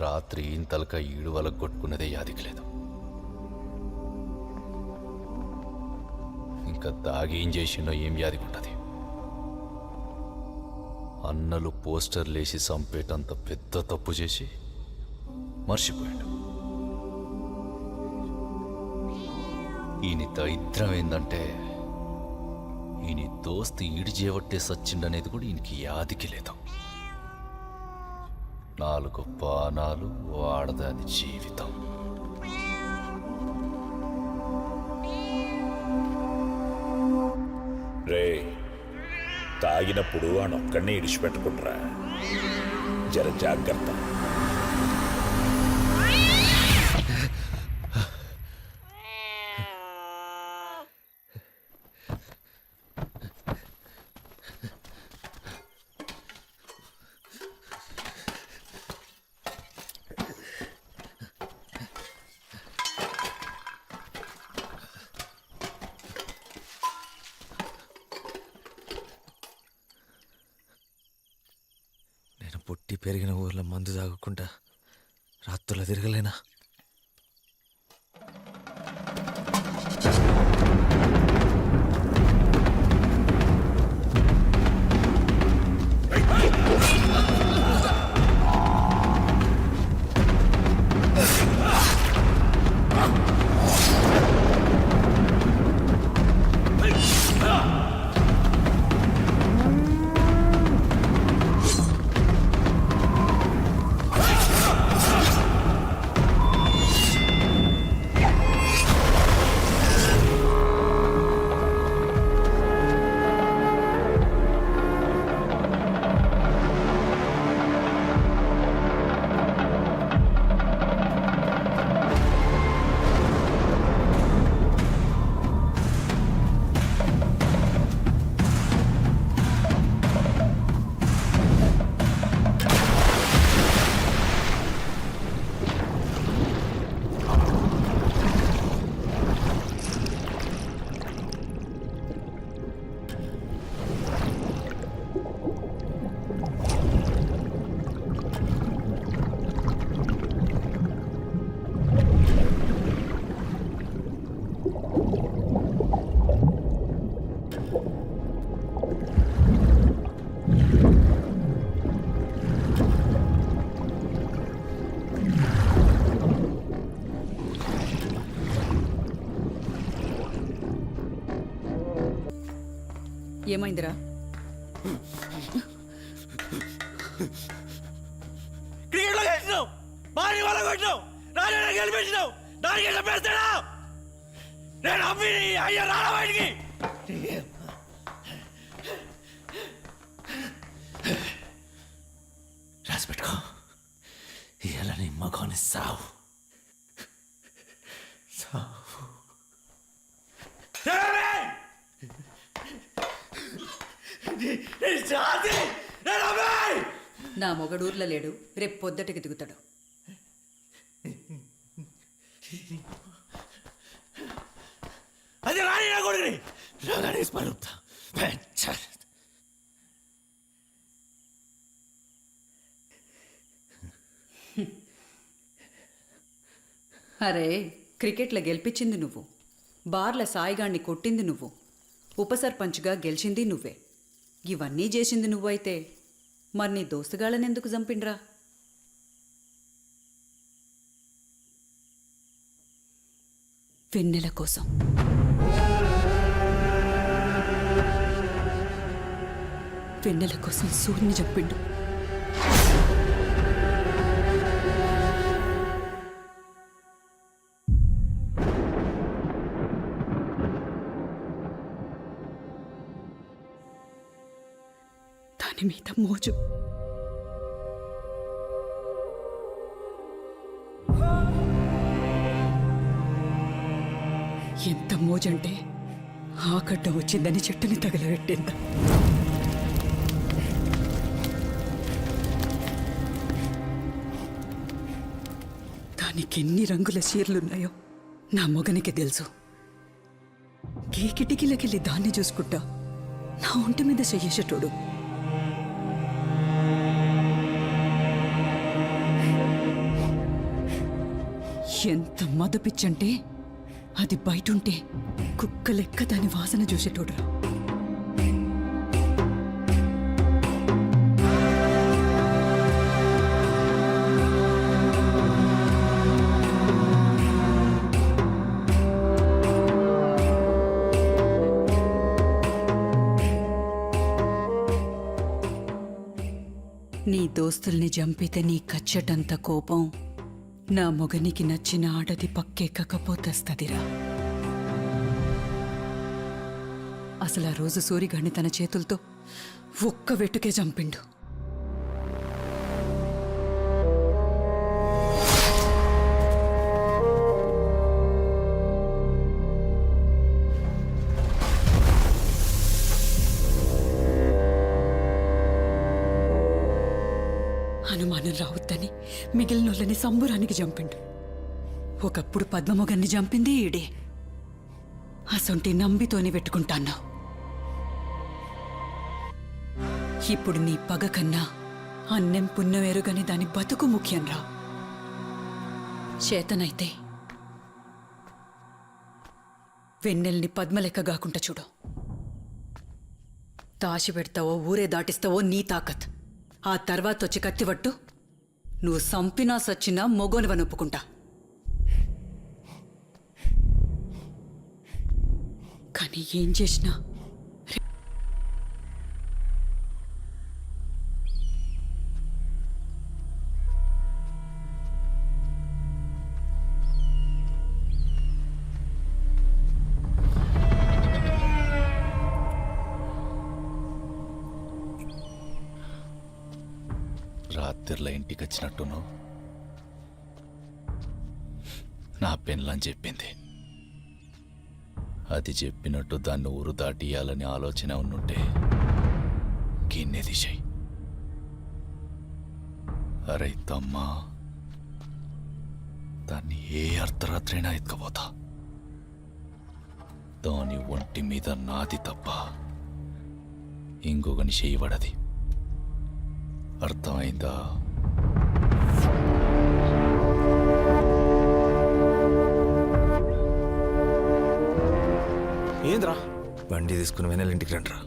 రాత్రి ఇంతలక ఈడు వలకు కొట్టుకున్నదే యాదికి లేదు. ఇంకా దాగి ఏం చేసిండో ఏం యాదికుంటుంది. అన్నలు పోస్టర్లేసి చంపేటంత పెద్ద తప్పు చేసి మర్చిపోయాడు. ఈయన దరిద్రం ఏందంటే ఈయన దోస్తు ఈడు చేవట్టే సచ్చిండనేది కూడా ఈయనకి యాదికి లేదు. 4 పానాలు వాడదాని జీవితం. రే, తాగినప్పుడు ఆనొక్కడిని ఇడిచిపెట్టుకుంటారా, జర జాగ్రత్త. పుట్టి పెరిగిన ఊర్లో మందు తాగకుండా రాత్రులు తిరగలేనా? ఏమైందిరా? క్రికెట్లో గెలిచినావు, భారీ వాళ్ళ కొట్టినావు, రాజా గెలిపించినావు, దానికి చెప్పేస్తాడా? నేను అమ్మి అయ్యా రాడా బయటికి. రాసి పెట్టుకో, ఇవాళ నీ మగోని సావు. నా మొగడూర్లో లేడు, రేపు పొద్దుటకి దిగుతాడు. అది రాని నా కొడుకుని అరే, క్రికెట్లో గెలిపించింది నువ్వు, బార్ల సాయిగాడిని కొట్టింది నువ్వు, ఉప సర్పంచ్గా గెలిచింది నువ్వే. ఇవన్నీ చేసింది నువ్వైతే మరి నీ దోస్తుగాళ్ళని ఎందుకు చంపిండ్రా? వెన్నెల కోసం. వెన్నెల కోసం సూర్యుని చంపిండు. దాని మీద మోజు. ఎంత మోజంటే ఆకడ్డ వచ్చిందని చెట్టుని తగలబెట్టింద. దానికి ఎన్ని రంగుల చీరలున్నాయో నా మొగనికి తెలుసు. ఈ కిటికీలకెళ్ళి దాన్ని చూసుకుంటా నా ఒంటి మీద చెయ్యేసేటోడు. ఎంత మదపిచ్చంటే అది బయటుంటే కుక్క లెక్క దాని వాసన చూసేటోడురా. నీ దోస్తుల్ని చంపితే నీ కచ్చటంత కోపం నా మొగనికి నచ్చిన ఆడది పక్కెక్కకపోతస్తదిరా. అసలు ఆ రోజు సూరిగాడిని తన చేతులతో ఒక్క వెట్టుకే చంపిండు. అనుమానం రావద్దని మిగిలినోళ్ళని సంబురానికి చంపిండు. ఒకప్పుడు పద్మమొగన్ని చంపింది ఈడే. అసొంటి నంబితోని పెట్టుకుంటాన్నావు. ఇప్పుడు నీ పగ కన్నా అన్నం పుణ్యం ఎరుగని దాని బతుకు ముఖ్యంరా. చేతనైతే వెన్నెల్ని పద్మలెక్క గాకుండా చూడు. దాచి పెడతావో ఊరే దాటిస్తావో నీ తాకత్. ఆ తర్వాత వచ్చి కత్తివట్టు, నువ్వు సంపినా సచ్చినా మొగోనివని ఒప్పుకుంటా. కానీ ఏం చేసినా రాత్రిలో ఇంటికి వచ్చినట్టును నా పెన్లని చెప్పింది. అది చెప్పినట్టు దాన్ని ఊరు దాటియాలని ఆలోచన ఉన్నుంటే గిన్నె దిశాయి. అరే తమ్మా, దాన్ని ఏ అర్ధరాత్రైనా ఎత్తుకపోతా. దాని ఒంటి మీద నాది తప్ప ఇంకొకని చేయబడది. అర్థమైందా? ఏంద్రా బండి తీసుకుని వెనల్ ఇంటికి రండిరా.